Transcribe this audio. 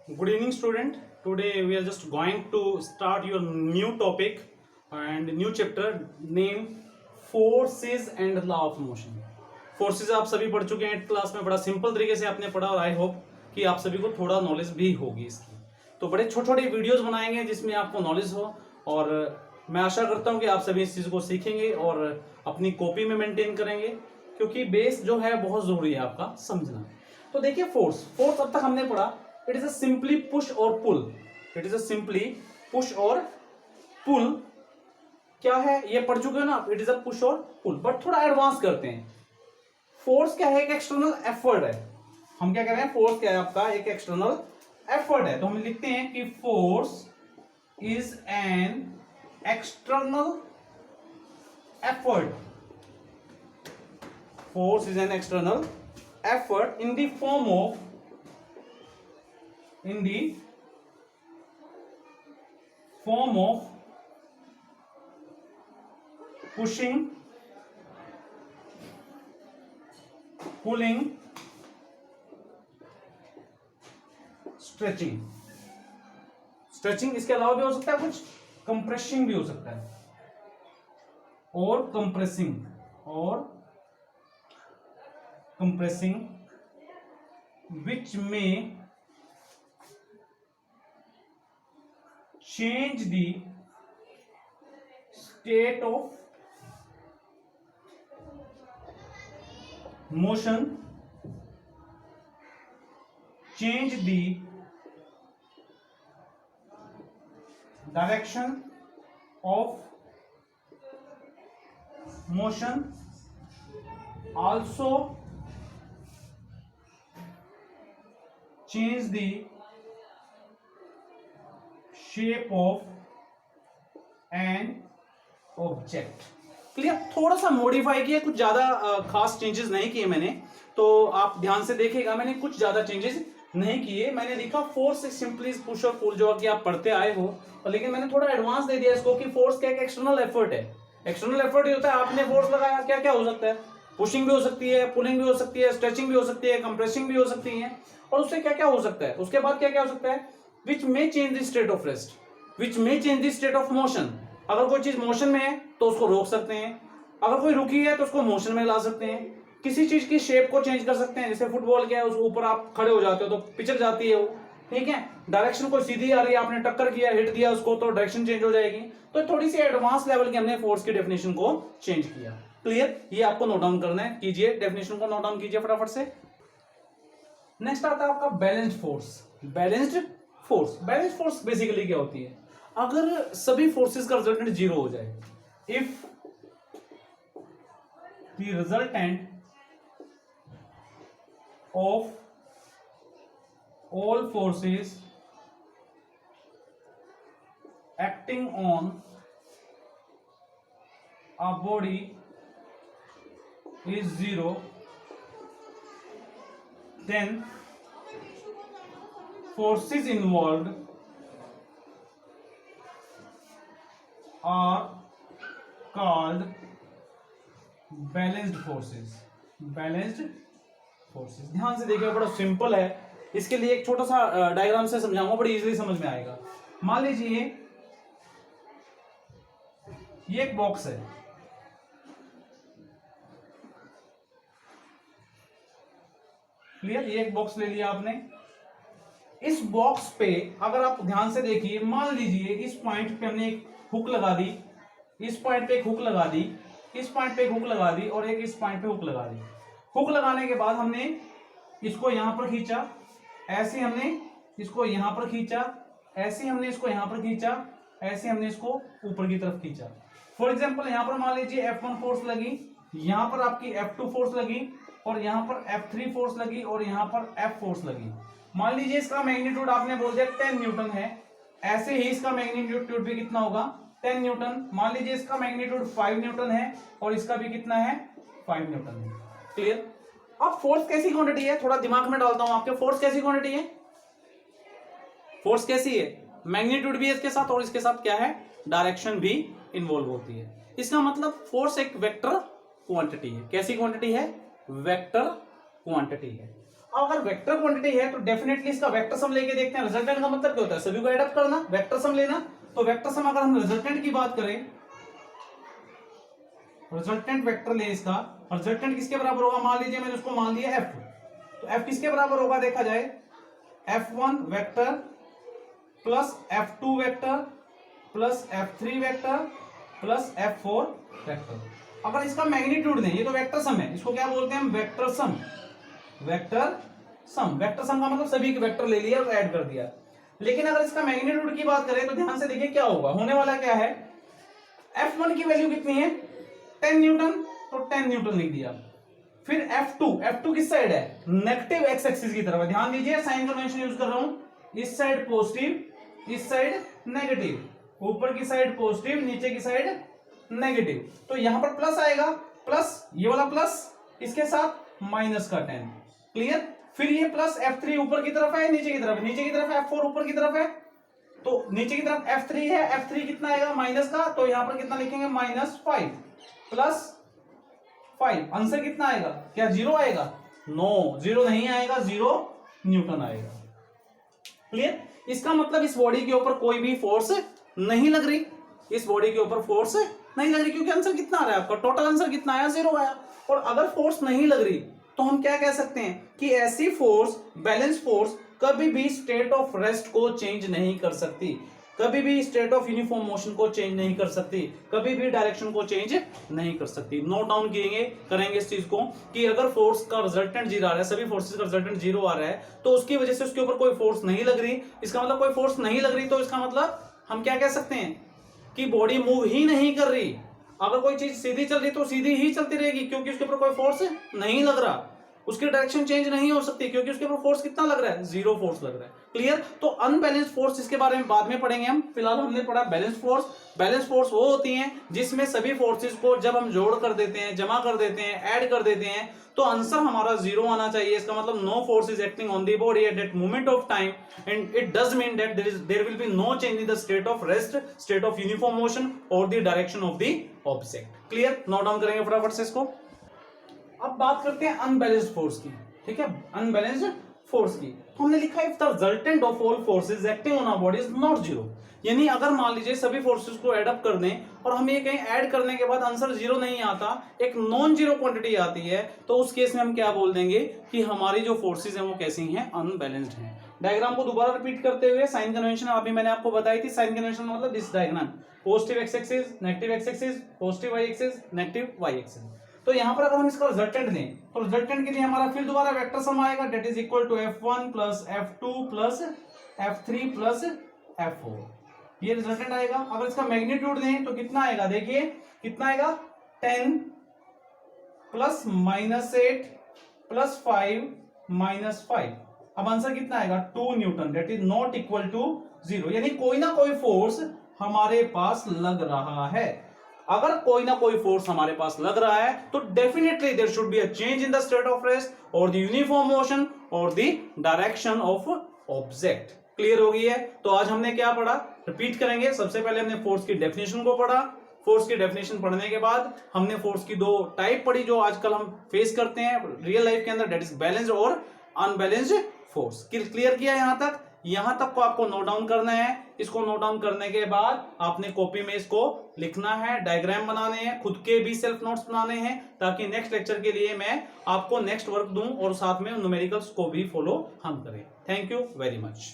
Good evening, student. Today we are just going to start your new topic and new chapter named Forces and Law of Motion. Forces आप सभी पढ़ चुके हैं class में, बड़ा simple तरीके से आपने पढ़ा और आई होप कि आप सभी को थोड़ा नॉलेज भी होगी इसकी। तो बड़े छोटे छोटे वीडियोस बनाएंगे जिसमें आपको नॉलेज हो और मैं आशा करता हूं कि आप सभी इस चीज़ को सीखेंगे और अपनी कॉपी में मेंटेन करेंगे, क्योंकि बेस जो है बहुत ज़रूरी है आपका समझना। तो देखिए फोर्स अब तक हमने पढ़ा, it is a simply push और pull. It is a simply push और पुल क्या है ये पढ़ चुके हो ना, इट इज अ पुश और पुल। बट थोड़ा एडवांस करते हैं। फोर्स क्या है? एक एक्सटर्नल एफर्ट है। हम क्या कह रहे हैं? फोर्स क्या है आपका? एक एक्सटर्नल एफर्ट है। तो हम लिखते हैं कि force is an external effort. Force is an external effort in the form of pushing, pulling, stretching। इसके अलावा भी हो सकता है, कुछ कंप्रेसिंग भी हो सकता है, और compressing which may change the state of motion, change the direction of motion, also change the shape of an object। Clear? थोड़ा सा मॉडिफाई किया, कुछ ज्यादा खास चेंजेस नहीं किए मैंने, तो आप ध्यान से देखिएगा। मैंने कुछ ज्यादा चेंजेस नहीं किए। मैंने लिखा फोर्स सिंपली पुश और पुल, जो कि आप पढ़ते आए हो, और लेकिन मैंने थोड़ा एडवांस दे दिया इसको कि फोर्स क्या एक एक्सटर्नल एफर्ट है। एक्सटर्नल एफर्ट होता है, आपने फोर्स लगाया, क्या क्या हो सकता है? पुशिंग भी हो सकती है, पुलिंग भी हो सकती है, स्ट्रेचिंग भी हो सकती है, कंप्रेसिंग भी हो सकती है, और उससे क्या क्या हो सकता है? उसके बाद क्या क्या हो सकता है? Which may change the state of rest, which may change the state of motion. अगर कोई चीज मोशन में है तो उसको रोक सकते हैं, अगर कोई रुकी है तो उसको मोशन में ला सकते हैं। किसी चीज की शेप को चेंज कर सकते हैं, जैसे फुटबॉल क्या है, उसके ऊपर आप खड़े हो जाते हो तो पिचर जाती है वो, ठीक है। डायरेक्शन कोई सीधी आ रही है, आपने टक्कर किया, हिट दिया उसको, तो डायरेक्शन चेंज हो जाएगी। तो थोड़ी सी एडवांस लेवल की हमने फोर्स की डेफिनेशन को चेंज किया। क्लियर? ये आपको नोट डाउन करना है, कीजिए, डेफिनेशन को नोट डाउन कीजिए फटाफट से। नेक्स्ट आता है आपका balanced force. Balanced force basically क्या होती है? अगर सभी फोर्सेस का रिजल्टेंट जीरो हो जाए, if the resultant of all forces acting on a body is zero, then forces involved are called balanced forces। ध्यान से देखिए, बड़ा सिंपल है। इसके लिए एक छोटा सा डायग्राम से समझाऊंगा, बड़ी इजीली समझ में आएगा। मान लीजिए ये एक बॉक्स है, क्लियर? ये एक बॉक्स ले लिया आपने। इस बॉक्स पे अगर आप ध्यान से देखिए, मान लीजिए इस पॉइंट पे हमने एक हुक लगा दी, इस पॉइंट पे एक हुक लगा दी, इस पॉइंट पे एक हुक लगा दी, और एक इस पॉइंट पे हुक लगा दी। हुक लगाने के बाद हमने इसको यहां पर खींचा, ऐसे हमने इसको यहां पर खींचा, ऐसे हमने इसको यहां पर खींचा, ऐसे हमने इसको ऊपर की तरफ खींचा। फॉर एग्जांपल यहां पर मान लीजिए F1 फोर्स लगी, यहां पर आपकी F2 फोर्स लगी, और यहां पर F3 फोर्स लगी, और यहां पर F फोर्स लगी। मान लीजिए इसका मैग्नीट्यूड आपने बोल दिया 10 न्यूटन है, ऐसे ही इसका मैग्नीट्यूड भी कितना होगा? 10 न्यूटन। मान लीजिए इसका मैग्नीट्यूड 5 न्यूटन है, और इसका भी कितना है? 5 न्यूटन है। क्लियर? अब फोर्स कैसी क्वांटिटी है? थोड़ा दिमाग में डालता हूं आपके। फोर्स कैसी क्वांटिटी है? फोर्स कैसी है? मैग्नीट्यूड भी है इसके साथ, और इसके साथ क्या है? डायरेक्शन भी इन्वॉल्व होती है। इसका मतलब फोर्स एक वेक्टर क्वांटिटी है। कैसी क्वांटिटी है? वेक्टर क्वांटिटी है। अगर वेक्टर क्वांटिटी है तो डेफिनेटली इसका वेक्टर सम लेके देखते हैं। रिजल्टेंट का मतलब क्या होता है, सभी को एड अप करना, वेक्टर सम लेना। तो वेक्टर सम अगर हम रिजल्टेंट की बात करें, रिजल्टेंट वेक्टर ले इसका, रिजल्टेंट किसके बराबर होगा, मान लीजिए मैंने उसको मान लिया f2, तो f किसके बराबर होगा, देखा जाए f1 vector plus f2 vector plus f3 vector plus f4 vector. अगर इसका मैग्नीट्यूड दें, ये तो वेक्टर सम है, इसको क्या बोलते हैं हम, vector sum. Vector sum, vector sum का मतलब सभी के वेक्टर ले लिया और ऐड कर दिया। लेकिन अगर इसका मैग्नीट्यूड की बात करें तो ध्यान से देखिए क्या होगा, होने वाला क्या है, f1 की वैल्यू कितनी है 10 न्यूटन, तो 10 न्यूटन लिख दिया। फिर f2 किस साइड है, नेगेटिव एक्स एक्सिस की तरफ है। ध्यान दीजिए साइन कन्वेंशन यूज कर रहा हूं, इस साइड पॉजिटिव, इस साइड नेगेटिव, ऊपर की साइड पॉजिटिव, नीचे की साइड नेगेटिव। तो यहां पर प्लस आएगा, प्लस ये वाला प्लस, इसके साथ माइनस का 10, क्लियर। फिर ये प्लस f3 ऊपर की तरफ है, नीचे की तरफ, नीचे की तरफ f4 ऊपर की तरफ है, तो नीचे की तरफ f3 है, f3 कितना आएगा माइनस का, तो यहां पर कितना लिखेंगे -5 प्लस 5, आंसर कितना आएगा, क्या 0 आएगा, नो 0 नहीं आएगा, 0 न्यूटन आएगा, क्लियर। इसका मतलब इस बॉडी के ऊपर कोई भी फोर्स नहीं लग रही, इस बॉडी के ऊपर फोर्स नहीं लग रही, क्योंकि आंसर कितना आ रहा है आपका, टोटल आंसर कितना आया, 0 आया। और अगर फोर्स नहीं लग रही तो हम क्या कह सकते हैं कि ऐसी फोर्स, बैलेंस फोर्स कभी भी स्टेट ऑफ रेस्ट को चेंज नहीं कर सकती, कभी भी स्टेट ऑफ यूनिफॉर्म मोशन को चेंज नहीं कर सकती, कभी भी डायरेक्शन को चेंज नहीं कर सकती। नोट डाउन करेंगे इस चीज को कि अगर फोर्स का रिजल्टेंट 0 आ रहा है, सभी फोर्सेस का रिजल्टेंट 0 आ रहा है, तो उसकी वजह से उसके ऊपर कोई फोर्स नहीं लग रही। इसका मतलब कोई फोर्स नहीं लग रही, तो इसका मतलब हम क्या कह सकते हैं कि बॉडी मूव ही नहीं कर रही। अगर कोई चीज सीधी चल रही तो सीधी ही चलती रहेगी, क्योंकि उसके ऊपर कोई फोर्स नहीं लग रहा, उसकी डायरेक्शन चेंज नहीं हो सकती, क्योंकि उसके ऊपर फोर्स कितना लग रहा है, 0 फोर्स लग रहा है, क्लियर। तो अनबैलेंस्ड फोर्स, इसके बारे में बाद में पढ़ेंगे हम, फिलहाल हमने पढ़ा बैलेंस फोर्स। बैलेंस फोर्स वो होती हैं जिसमें सभी फोर्सेस को जब हम जोड़ कर देते हैं, जमा कर देते हैं, ऐड कर देते हैं, तो आंसर हमारा 0 आना चाहिए। इसका मतलब no force is acting on the body at that moment of time, and it does mean that there will be no change in the state of rest, state of uniform motion और the direction of the object, clear. Note down करेंगे फटाफट से इसको। अब बात करते हैं unbalanced force की, ठीक है, अनबैलेंस्ड फोर्स की। तो हमने लिखा है if the resultant of all forces acting on a body is not 0, यानी अगर मान लीजिए सभी फोर्सेस को ऐड अप कर दें और हम ये कहीं ऐड करने के बाद आंसर 0 नहीं आता, एक नॉन जीरो क्वांटिटी आती है, तो उस केस में हम क्या बोल देंगे कि हमारी जो फोर्सेस हैं वो कैसी हैं, अनबैलेंस्ड हैं। डायग्राम को दोबारा रिपीट करते हुए, साइन कन्वेंशन अभी मैंने आपको बताई थी, साइन कन्वेंशन मतलब this diagram, positive X axis, negative X axis, positive Y axis, negative Y axis. तो यहां पर अगर हम इसका रिजल्टेंट दें तो रिजल्टेंट के लिए हमारा फिर दोबारा वेक्टर सम आएगा, that is equal to f1 plus f2 plus f3 plus f4, ये रिजल्टेंट आएगा। अगर इसका मैग्नीट्यूड दें तो कितना आएगा, देखिए कितना आएगा, 10 प्लस -8 प्लस 5 -5, अब आंसर कितना आएगा 2 newton, that is not equal to 0, यानी कोई ना कोई फोर्स हमारे पास लग रहा है। अगर कोई ना कोई फोर्स हमारे पास लग रहा है तो definitely there should be a change in the state of rest और द यूनिफॉर्म मोशन और the direction of object. Clear हो गई है। तो आज हमने क्या पढ़ा, रिपीट करेंगे। सबसे पहले हमने फोर्स की डेफिनेशन को पढ़ा। फोर्स की डेफिनेशन पढ़ने के बाद हमने फोर्स की 2 टाइप पढ़ी जो आजकल हम फेस करते हैं रियल लाइफ के अंदर, दैट इज बैलेंस्ड और अनबैलेंस्ड फोर्स। क्लियर किया यहां तक को आपको नोट डाउन करना है। इसको नोट डाउन करने के बाद आपने कॉपी में इसको लिखना है, डायग्राम बनाने हैं, खुद के भी सेल्फ नोट्स बनाने हैं, ताकि नेक्स्ट लेक्चर के लिए मैं आपको नेक्स्ट वर्क दूं और साथ में न्यूमेरिकल्स को भी फॉलो हम करें। Thank you very much.